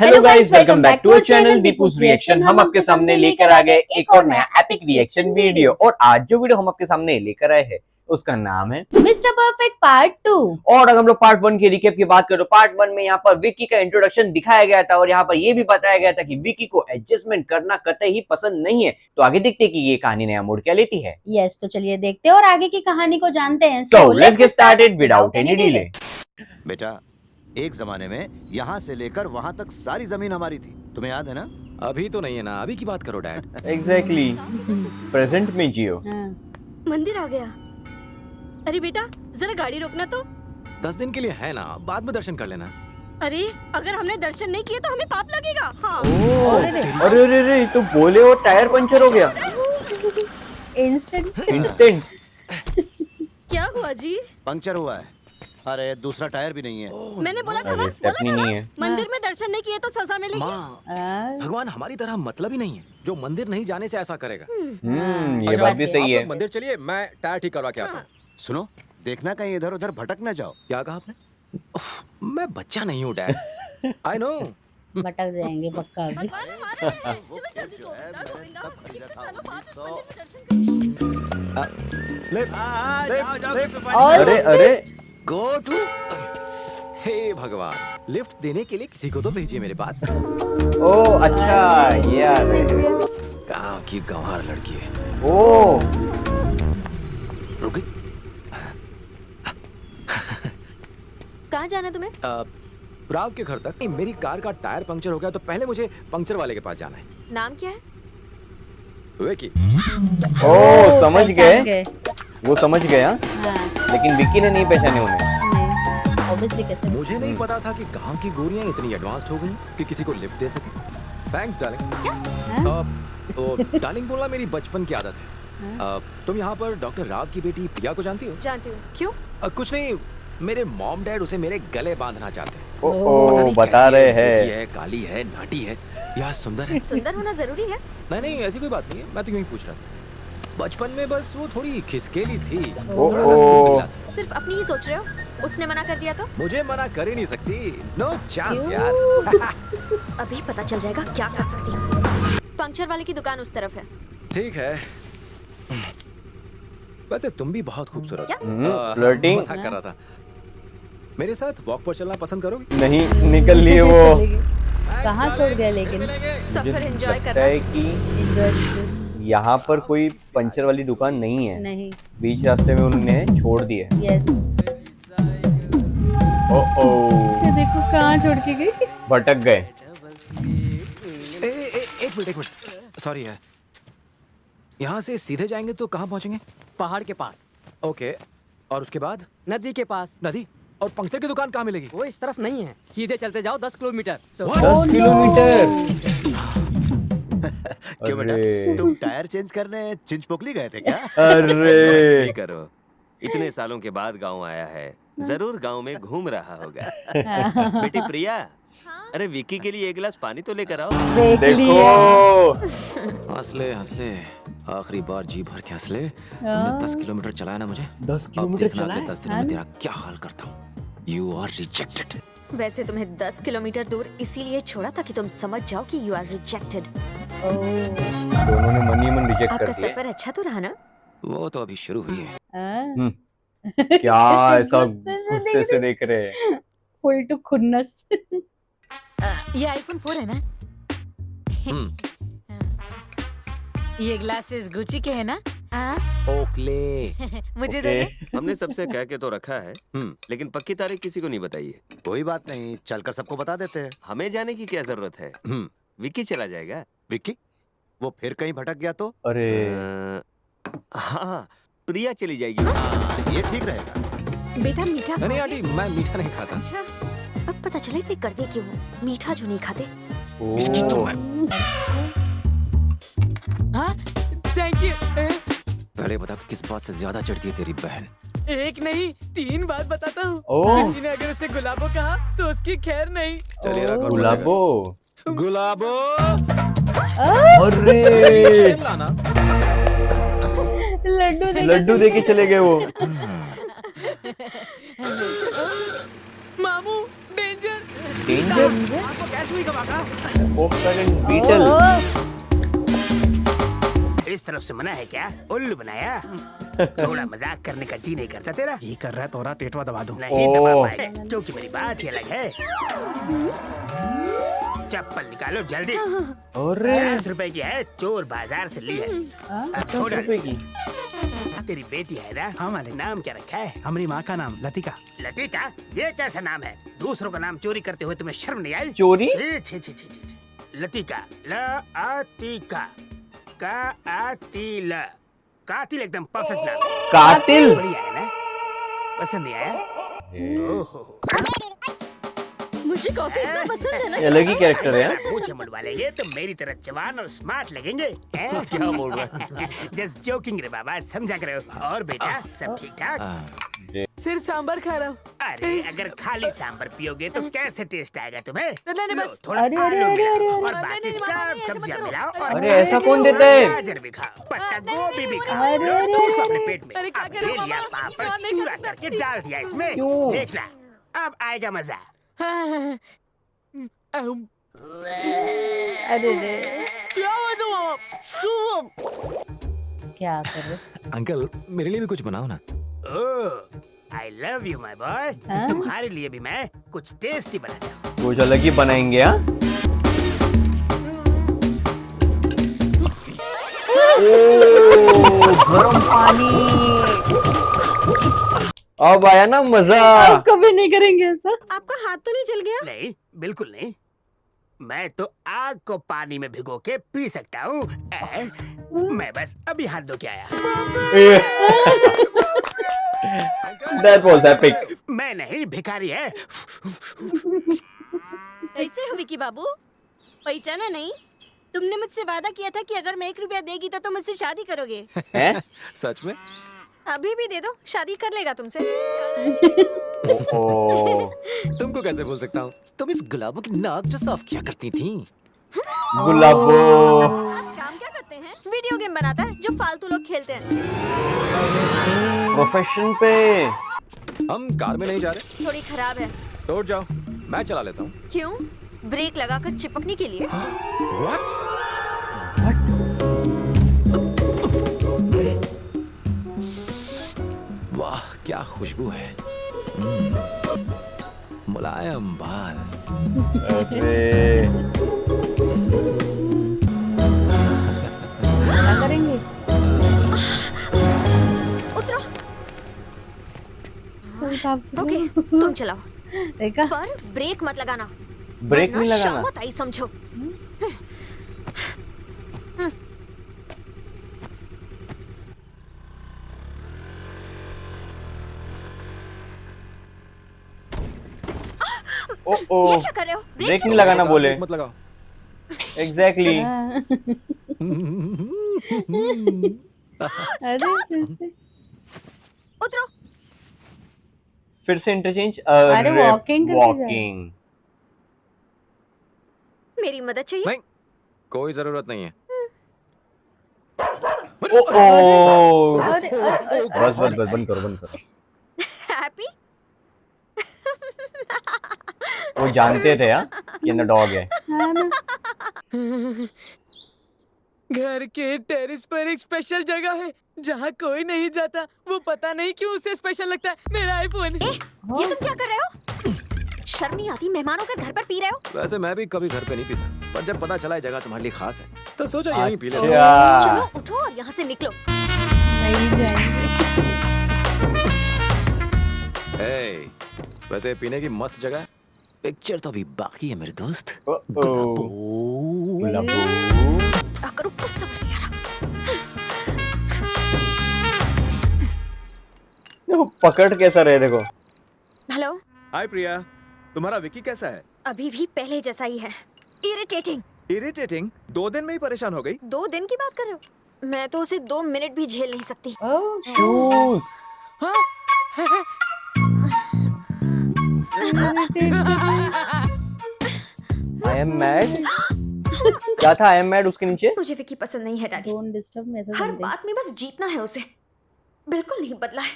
Hello guys, welcome back to our channel Deepu's reaction. हम आपके सामने लेकर आ गए एक और नया एपिक रिएक्शन वीडियो। और आज जो वीडियो हम आपके सामने लेकर आए हैं उसका नाम है मिस्टर परफेक्ट पार्ट 2। और अगर हम लोग पार्ट 1 की रिकैप की बात करें तो पार्ट 1 में यहाँ पर विक्की का इंट्रोडक्शन दिखाया गया था और यहाँ पर ये भी बताया गया था कि विक्की को एडजस्टमेंट करना कतई ही पसंद नहीं है। तो आगे देखते हैं कि ये कहानी नया मोड़ क्या लेती है। यस, तो चलिए देखते हैं और आगे की कहानी को जानते हैं। So let's get started without any delay। बेटा, एक जमाने में यहाँ से लेकर वहाँ तक सारी जमीन हमारी थी, तुम्हें याद है ना? अभी तो नहीं है ना, अभी की बात करो डैड। एग्जैक्टली, प्रेजेंट में जियो। मंदिर आ गया। अरे बेटा, जरा गाड़ी रोकना तो। 10 दिन के लिए है ना, बाद में दर्शन कर लेना। अरे अगर हमने दर्शन नहीं किए तो हमें पाप लगेगा। हाँ। अरे अरे अरे, तो बोले वो टायर पंचर हो गया इंस्टेंट। क्या हुआ जी? पंक्चर हुआ है। अरे दूसरा टायर भी नहीं है। मैंने बोला था ना, स्टेपनी नहीं है। मंदिर में दर्शन नहीं किए तो सजा मिलेगी। माँ, भगवान हमारी तरह मतलब ही नहीं है जो मंदिर नहीं जाने से ऐसा करेगा। ये बात भी सही आप है। लोग मंदिर चलिए, मैं टायर ठीक करवा के आता हूँ। सुनो, देखना कहीं इधर उधर भटक न जाओ। क्या कहा आपने? मैं बच्चा नहीं हूँ डैड। I know. भटक जाएंगे पक्का अभी। भगवान हमारे हैं। चलो जल्दी गोविंदा, गोविंदा। कितने सालों बाद इस मंदिर में दर्शन करेंगे। अरे अरे, गो टू। हे भगवान, लिफ्ट देने के लिए किसी को तो भेजिए मेरे पास। ओ अच्छा, ये आ रहे हैं। गाँव की गंवार लड़की है। ओ रुक गई। कहाँ जाना है तुम्हें? राव के घर तक। नहीं, मेरी कार का टायर पंक्चर हो गया तो पहले मुझे पंक्चर वाले के पास जाना है। नाम क्या है? विक्की। ओ समझ गए, वो समझ गया। हाँ, लेकिन विक्की ने नहीं पहचाने उन्हें। नहीं, obviously कैसे? मुझे नहीं पता था कि गांव की गोरियां इतनी एडवांस्ड हो गई कि किसी को लिफ्ट दे सके। Thanks darling. तो डार्लिंग बोलना मेरी बचपन की आदत है। तुम यहाँ पर डॉक्टर राव की बेटी प्रिया को जानती हो? जानती हूँ। क्यों? कुछ नहीं, मेरे मॉम डैड उसे मेरे गले बांधना चाहते हैं। ओ बता रहे हैं। मोटी है, काली है, नाटी है या सुंदर है? सुंदर होना जरूरी है? नहीं, ऐसी कोई बात नहीं है, मैं तो यूं ही पूछ रहा था। बचपन में बस वो थोड़ी खिसकेली थी। ओ, थोड़ा सा स्कूल निकला था। सिर्फ अपनी ही सोच रहे हो? उसने मना कर दिया तो? मुझे मना कर ही नहीं सकती। नो चांस यार। अभी पता चल जाएगा क्या कर सकती हूँ। पंक्चर वाले की दुकान उस तरफ है। ठीक है। वैसे तुम भी बहुत खूबसूरत क्या? फ्लर्टिंग मजाक कर रहा था। मेरे साथ वॉक पर चलना पसंद करोगी? नहीं, निकल लिए वो। कहाँ छोड़ गया लेकिन? सफर एंजॉय लगता करना। है कि यहाँ पर कोई पंचर वाली दुकान नहीं है। नहीं। बीच रास्ते में उन्होंने छोड़ दिया। यस। ओ देखो कहाँ छोड़ के गई। भटक गए। एक मिनट। सॉरी है। यहाँ से सीधे जाएंगे तो कहाँ पहुँचेंगे? पहाड़ के पास, ओके, और उसके बाद? नदी के पास। नदी? और पंक्चर की दुकान कहाँ मिलेगी? वो इस तरफ नहीं है, सीधे चलते जाओ 10 किलोमीटर। 10 किलोमीटर। क्यों बेटा, अरे। तुम टायर चेंज करने चिंचपोकली गए थे क्या? अरे नहीं करो, इतने सालों के बाद गांव आया है, जरूर गांव में घूम रहा होगा। बेटी प्रिया, अरे विक्की के लिए एक गिलास पानी तो लेकर आओ। देखो, हंस ले, आखिरी बार जी भर के हंस ले। तुमने 10 किलोमीटर चलाया ना मुझे। 10 अब किलोमीटर देखना चलाए? अगले 10 दिनों में तेरा क्या हाल करता हूँ। You are rejected। वैसे तुम्हें 10 किलोमीटर दूर इसीलिए छोड़ा था कि तुम समझ जाओ कि यू आर रिजेक्टेड। दोनों ने मन ही मन रिजेक्ट कर आपका दिया। सफर अच्छा तो रहा ना? वो तो अभी शुरू हुई है। क्या ऐसा गुस्से से देख रहे हैं? फुल टू खुन्नस। ये आईफोन 4 है ना? ये ग्लासेस गुची के है ना? ओकले। मुझे ओके। दे। हमने सबसे कह के तो रखा है, लेकिन पक्की तारीख किसी को नहीं बताई है। कोई बात नहीं, चलकर सबको बता देते हैं। हमें जाने की क्या जरूरत है, विक्की चला जाएगा। विक्की, वो फिर कहीं भटक गया तो? अरे हाँ, प्रिया चली जाएगी। हाँ, ये ठीक रहेगा। बेटा मीठा नहीं खाओगे? आंटी, मैं मीठा नहीं खाता। अच्छा, अब पता चला इतने कड़वे क्यों हो। मीठा जो नहीं खाते। इसकी तो मैं हाँ, थैंक यू। पहले बता कि किस बात से ज्यादा चढ़ती है तेरी बहन? एक नहीं 3 बात बताता हूँ। ओह। किसी ने अगर उसे गुलाबो कहा तो उसकी खैर नहीं। चलिए रखो। गुलाबो। गुलाबो। अरे चेन लाना। लड्डू दे के चले गए वो। मामू डेंजर। डेंजर आपको कैसे हुई कमा का? Volkswagen Beetle. इस तरफ से मना है क्या? उल्लू बनाया? थोड़ा मजाक करने का जी नहीं करता तेरा? जी कर रहा है तोरा टेटवा दबा दूं। नहीं दबा पाएगा, क्योंकि मेरी बात ही अलग है। चप्पल निकालो जल्दी। अरे 50 रुपए की है, चोर बाजार से ली है। अब 10 रुपए की। तेरी बेटी है ना? हाँ मालिक। नाम क्या रखा है? हमारी माँ का नाम लतिका। लतिका? ये कैसा नाम है? दूसरों का नाम चोरी करते हुए तुम्हें शर्म नहीं आई? चोरी? छी छी छी छी छी। लतिका, ल-आ-ती-का, का-आ-ती-ल। कातिल एकदम परफेक्ट नाम है। कातिल? बढ़िया है ना? पसंद नहीं आया? ओहो। मुझे कॉफी इतना पसंद है ना। ये अलग ही कैरेक्टर है। पूछे मुड़वा लेंगे तो मेरी तरह जवान और स्मार्ट लगेंगे। क्या बोल रहा है? जस्ट जोकिंग रे बाबा, समझा करो। और बेटा सब ठीक ठाक? सिर्फ सांबर खा रहा हूँ। अरे अगर खाली सांबर पियोगे तो कैसे टेस्ट आएगा तुम्हें? नहीं, लो, बस। थोड़ा अरे, आलू अरे, मिलाओ अरे, और अरे, बाकी नहीं, सब ऐसे मत सब्जियां करो। मिलाओ और अरे, ऐसा कौन देता है? गाजर भी खाओ, पत्ता गोभी भी खाओ। अरे, लो, अरे, ठूसो अरे, अपने पेट में। अरे, क्या अब करूं ले लिया मामा? पापड़, और नहीं चूरा कर सकता। करके डाल दिया इसमें। क्यों? देखना, अब आएगा मजा। अरे रे क्या हुआ तुम मामा? सुनो। क्या कर रहे? अंकल मेरे लिए भी कुछ बनाओ ना। I love you my boy. हाँ? तुम्हारे लिए भी मैं कुछ टेस्टी बनाता हूँ। कुछ अलग ही बनाएंगे हाँ? ओह, गरम पानी। अब आया ना मजा। अब कभी नहीं करेंगे ऐसा। आपका हाथ तो नहीं जल गया? नहीं, बिल्कुल नहीं। मैं तो आग को पानी में भिगो के पी सकता हूँ। मैं बस अभी हाथ धो के आया। That was epic. मैं नहीं, भिखारी है। कैसे हो विकी बाबू? पहचाना नहीं? तुमने मुझसे वादा किया था कि अगर मैं 1 रुपया देगी तो तुम मुझसे शादी करोगे। हैं? सच में? अभी भी दे दो, शादी कर लेगा तुमसे। ओह, तुमको कैसे भूल सकता हूँ? तुम इस गुलाबों की नाक जो साफ किया करती थी। गुलाबो। आप काम क्या करते हैं? वीडियो गेम बनाता है जो फालतू लोग खेलते हैं। प्रोफेशन पे। हम कार में नहीं जा रहे। थोड़ी खराब है। तोड़ जाओ, मैं चला लेता हूँ। क्यों? ब्रेक लगाकर चिपकने के लिए। What? वाह क्या खुशबू है। मुलायम बाल। अरे क्या करेंगे? उतरो। ओके तुम चलाओ, देखा? पर ब्रेक मत लगाना। ब्रेक नहीं वरना लगाना। शामत आई समझो। ओ ये ओ, क्या कर रहे हो? ब्रेक नहीं लगाना बोले। मत लगाओ। एग्जैक्टली। अरे फिर से उतरो। फिर से इंटरचेंज। अरे walking करके जाओ। वॉकिंग। मेरी मदद चाहिए? नहीं, कोई जरूरत नहीं है। ओ ओ, अरे अरे बस बस बस बंद करो बंद करो। हैप्पी? वो जानते थे यार कि अंदर डॉग है। हाँ ना। घर के टेरेस पर एक स्पेशल जगह है जहाँ कोई नहीं जाता। वो पता नहीं क्यों उसे स्पेशल लगता है। मेरा आईफोन। ये तुम क्या कर रहे हो? शर्म नहीं आती? मेहमानों के घर पर पी रहे हो? वैसे मैं भी कभी घर पे नहीं पीता, पर जब पता चला ये जगह तुम्हारे लिए खास है तो सोचा यहीं पी लेते हैं। अच्छा। चलो उठो और यहाँ से निकलो। नहीं जाएंगे। Hey, वैसे पीने की मस्त जगह है। पिक्चर तो अभी बाकी है मेरे दोस्त। ओ ओ, गुलाबो। करो, कुछ समझ नहीं आ रहा। देखो पकड़ कैसा रहे देखो। हेलो, हाय प्रिया, तुम्हारा विकी कैसा है? अभी भी पहले जैसा ही है। इरिटेटिंग। इरिटेटिंग? 2 दिन में ही परेशान हो गई? 2 दिन की बात कर रहे हो? मैं तो उसे 2 मिनट भी झेल नहीं सकती। ओह शूज। I am mad. क्या था आई एम मैड उसके नीचे? मुझे विकी पसंद नहीं है डैडी। डोंट डिस्टर्ब मी ऐसा हर बोलते हैं। बात में बस जीतना है उसे। बिल्कुल नहीं बदला है।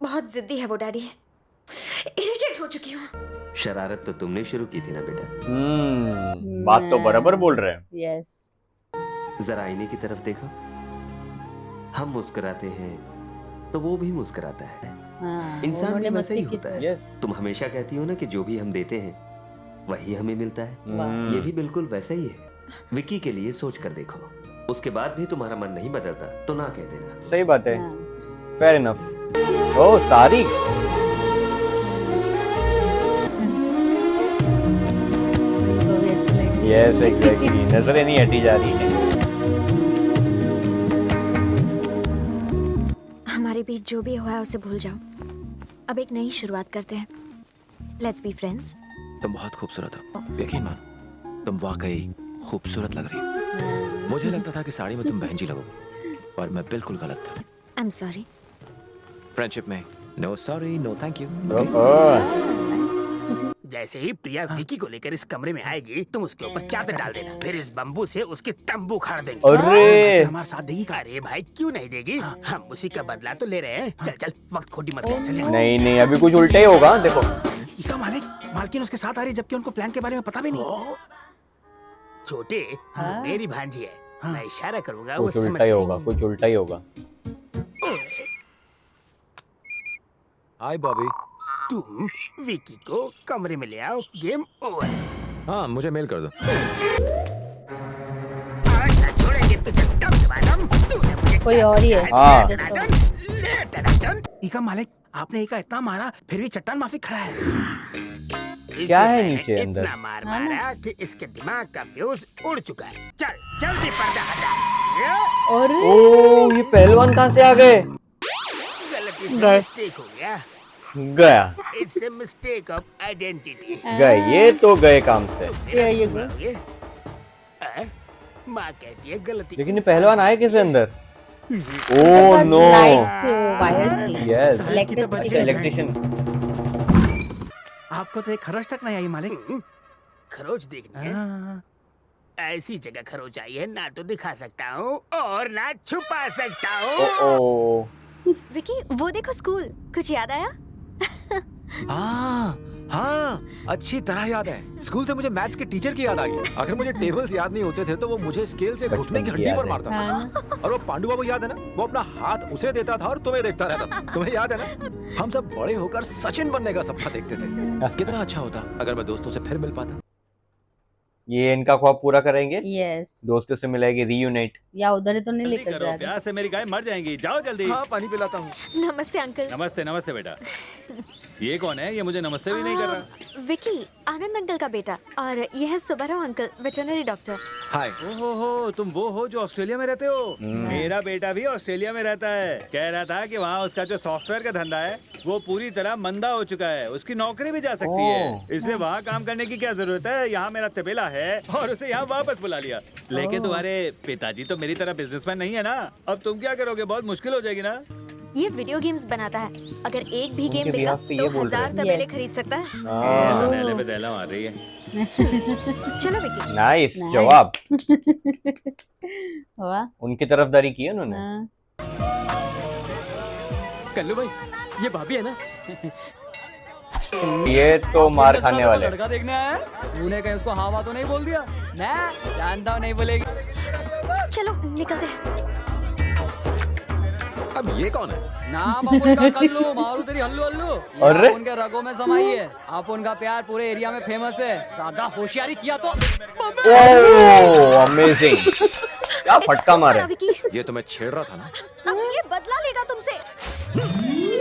बहुत जिद्दी है वो डैडी। इरिटेट हो चुकी हूँ। शरारत तो तुमने शुरू की थी ना बेटा। बात तो बराबर बोल रहे हैं। यस। जरा आईने की तरफ देखो। हम मुस्कुराते हैं तो वो भी मुस्कुराता है। हाँ, इंसान उन्होंने भी वैसा ही मस्ती की होता है। यस। तुम हमेशा कहती हो ना कि जो भी हम देते हैं वही हमें मिलता है। ये भी बिल्कुल वैसा ही है। विकी के लिए सोच कर देखो, उसके बाद भी तुम्हारा मन नहीं बदलता तो ना कह देना। सही बात है। हाँ। Fair enough. ओह सारी उनको भी अच्छी लगी। यस एग्जैक्टली, नजरें नहीं हटी जा रही है। हमारे बीच जो भी हुआ है उसे भूल जाओ। अब एक नई शुरुआत करते हैं। Let's be friends. तुम बहुत खूबसूरत हो, यकीन मान तुम वाकई खूबसूरत लग रही हो। मुझे लगता था कि साड़ी में तुम बहन जी लगोगी, पर मैं बिल्कुल गलत था। I am sorry. फ्रेंडशिप में no sorry no thank you. जैसे ही प्रिया विकी को लेकर इस कमरे में आएगी, तुम उसके ऊपर चादर डाल देना, फिर इस बम्बू से उसके तंबू उखाड़ देंगे। अरे हमारे साथ देगी का? अरे भाई क्यों नहीं देगी? हम उसी का बदला तो ले रहे हैं। चल चल, वक्त खोटी मत कर। चल नहीं नहीं, अभी कुछ उल्टा ही होगा। देखो इका मालिक, मालकिन उसके साथ आ रही है, जबकि उनको प्लान के बारे में पता भी नहीं। छोटे, हाँ। मेरी भांजी है। हाँ। मैं इशारा करूंगा वो कुछ समझ उल्टा ही होगा, जाएगी। कुछ उल्टा ही होगा। हाय बॉबी। तुम विकी को कमरे में ले आओ, गेम ओवर। हाँ मुझे मेल कर दो। आज ना छोड़ेंगे तुझे टम टमाटम। तूने मुझे कोई और ही है। हाँ। ले टनाटन। इका मालिक, आपने इका इतना मारा फिर भी चट्टान माफी खड़ा है। क्या है इसे नीचे मैंने अंदर? इतना मार हाँ ना। मारा कि इसके दिमाग का फ्यूज उड़ चुका है। चल जल्दी पर्दा हटा। और ओ ये पहलवान कहाँ से आ गए? गलती से बस। मिस्टेक हो गया। गया it's a mistake of identity. गए, ये तो गए काम से। Here you go. माँ कहती है गलती। लेकिन ये पहलवान आए कैसे अंदर? Oh no. लाइट्स थे, वायर्स थी। Yes, electricity. इलेक्ट्रिशियन। आपको तो एक खरोच तक नहीं आई मालिक। खरोच देखनी है? हाँ। ऐसी जगह खरोच आई है ना तो दिखा सकता हूँ और ना छुपा सकता ओ हूँ। ओ विकी वो देखो स्कूल, कुछ याद आया? हाँ हाँ, अच्छी तरह याद है। स्कूल से मुझे मैथ्स के टीचर की याद आ गई। अगर मुझे टेबल्स याद नहीं होते थे तो वो मुझे स्केल से घुटने की बचपन की हड्डी याद पर है। मारता हाँ था। और वो पांडु बाबू याद है ना, वो अपना हाथ उसे देता था और तुम्हें देखता रहता था। तुम्हें याद है ना, हम सब बड़े होकर सचिन बनने का सपना देखते थे। कितना अच्छा होता अगर मैं दोस्तों से फिर मिल पाता। ये इनका ख्वाब पूरा करेंगे, यस। दोस्तों से मिलेगी, रीयूनाइट। या उधर ही तो नहीं लेकर जा रहे। प्यास से मेरी गाय मर जाएंगी। जाओ जल्दी। हाँ पानी पिलाता हूँ। नमस्ते अंकल। नमस्ते नमस्ते बेटा। ये कौन है? ये मुझे नमस्ते भी नहीं कर रहा। विकी, आनंद अंकल का बेटा, और यह है सुब्बाराव अंकल, वेटरनरी डॉक्टर। हाय। हो तुम वो हो जो ऑस्ट्रेलिया में रहते हो? मेरा बेटा भी ऑस्ट्रेलिया में रहता है। कह रहा था कि वहाँ उसका जो सॉफ्टवेयर का धंधा है वो पूरी तरह मंदा हो चुका है। उसकी नौकरी भी जा सकती है, इसलिए वहाँ काम करने की क्या जरूरत है। यहाँ मेरा तबेला है और उसे यहाँ वापस बुला लिया। लेकिन तुम्हारे पिताजी तो मेरी तरह बिजनेसमैन नहीं है ना। अब तुम क्या करोगे? बहुत मुश्किल हो जाएगी ना। ये वीडियो गेम्स बनाता है। अगर एक भी गेम उनके बिका behalf पे तो ये बोल रहे 1000 हैं। तबेले Yes. खरीद सकता है। हाँ, दहले पे दहला मार रही है। चलो विकी। Nice Nice. जवाब। वाह। उनकी तरफदारी की है उन्होंने। हाँ। कल्लू भाई, ये भाभी है ना? ये तो मार खाने वाले हैं। लड़का देखने आया है? तूने कहीं उसको हाँ तो नहीं बोल दिया? मैं जानता हूँ नहीं बोलेगी। चलो निकलते हैं। अब ये कौन है? नाम अपन का कल्लू, मारू तेरी हल्लू हल्लू। ये अरे? आप उनके रगों में समाई है। आप उनका प्यार पूरे एरिया में फेमस है। ज्यादा होशियारी किया तो ओह अमेजिंग, क्या फटका मारे। विकी, ये तो मैं छेड़ रहा था ना। अब ये बदला लेगा तुमसे।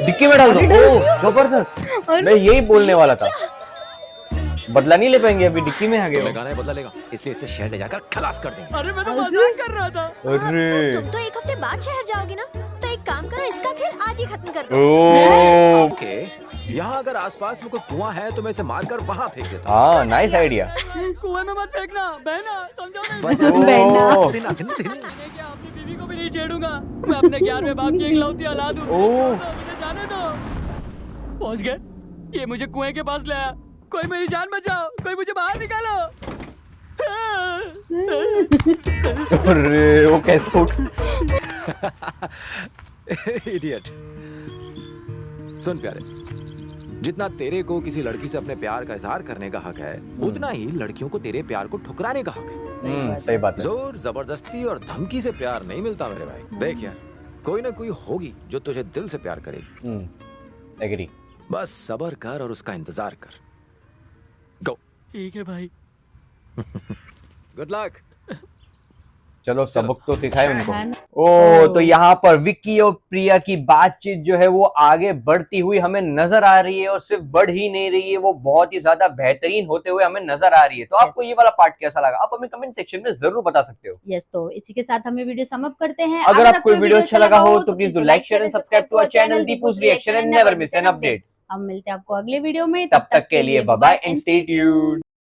डिक्की में डाल दो। ओह जबरदस्त, मैं यही बोलने वाला था। बदला नहीं ले पाएंगे, अभी डिक्की में आ गए। लगाना है बदला लेगा, इसलिए इसे शहर ले जाकर खलास कर देंगे। अरे मैं तो मजाक कर रहा था। अरे तुम तो एक हफ्ते बाद शहर जाओगे ना, तो एक काम करो, इसका खेल आज ही खत्म कर दो। ओह ओके, यहाँ अगर आसपास में कोई कुआं है तो मैं इसे मारकर वहाँ फेंक देता हाँ नाइस आइडिया। कुएं में मत फेंकना, बहना, समझो हूँ। ओह दिन, दिन, दिन। मैंने क्या अपनी बीवी को भी नहीं छेड़ूंगा। मैं अपने 11वें बाप की इकलौती औलाद हूँ। ओह। मुझे जाने दो। पहुंच गए, ये मुझे कुएं के पास ले आया। कोई मेरी जान बचाओ, कोई मुझे बाहर निकालो। अरे वो कैसे उठ। इडियट। सुन प्यारे, जितना तेरे को किसी लड़की से अपने प्यार का इजहार करने का हक है, उतना ही लड़कियों को तेरे प्यार को ठुकराने का हक है। सही बात है। जोर जबरदस्ती और धमकी से प्यार नहीं मिलता मेरे भाई। देख यार, कोई ना कोई होगी जो तुझे दिल से प्यार करेगी। एग्री। बस सब्र कर और उसका इंतजार कर। गो। ठीक है भाई। Good luck. चलो सबक तो सिखाए उनको। है ना? ओ तो यहाँ पर विक्की और प्रिया की बातचीत जो है वो आगे बढ़ती हुई हमें नजर आ रही है, और सिर्फ बढ़ ही नहीं रही है, वो बहुत ही ज्यादा बेहतरीन होते हुए हमें नजर आ रही है। तो आपको ये वाला पार्ट कैसा लगा, आप हमें कमेंट सेक्शन में जरूर बता सकते हो। यस, तो इसी के साथ हमें वीडियो समअप करते हैं। अगर आपको ये वीडियो अच्छा लगा हो तो please do like, share and subscribe to our channel Deepu's reaction and never miss an update. हम मिलते हैं आपको अगले वीडियो में। तब तक के लिए bye bye and stay tuned.